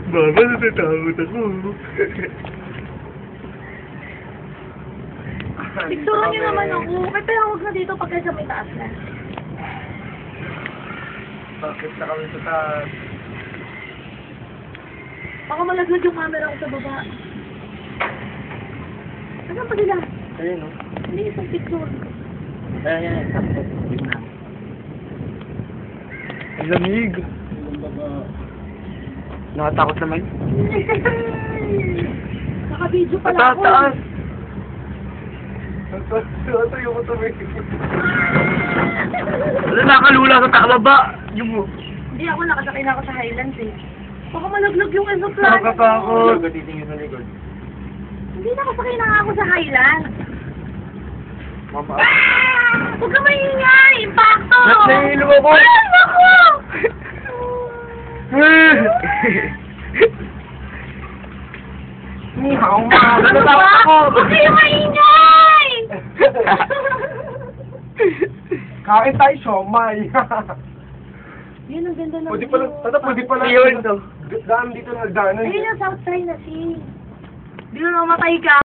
Mama, natatakot ako. Picturean niyo naman ako. Kaya huwag na dito pagka sa may taas na. Bakit na kami sa taas? Baka malaglag yung camera ko sa baba. Saan pa sila? Ayun, no? Hindi isang picture. Ayan. Sakto. Yun na. Ang lamig. Nakatakot naman. Naka-video pala ako. Taas! Tayo ko tumigil. Wala, nakalula sa takbaba. Yung mo. Hindi ako, nakasakay na ako sa Highlands eh. Baka malaglag yung aeroplano. Nakakatakot. Titingin sa likod. Hindi nakasakay na nga ako sa Highlands. Mama. Huwag ka maingay! Impacto! Nahihilo ako! Ay, naku! Nihaw, ma. Ano ba? Huwag kayo maingay! Kain tayo, siomay. Yun, ang ganda ng Pwede pala, pwede pala. Daan dito na, daanan. Ayun yung South China Sea. Di na namatay ka.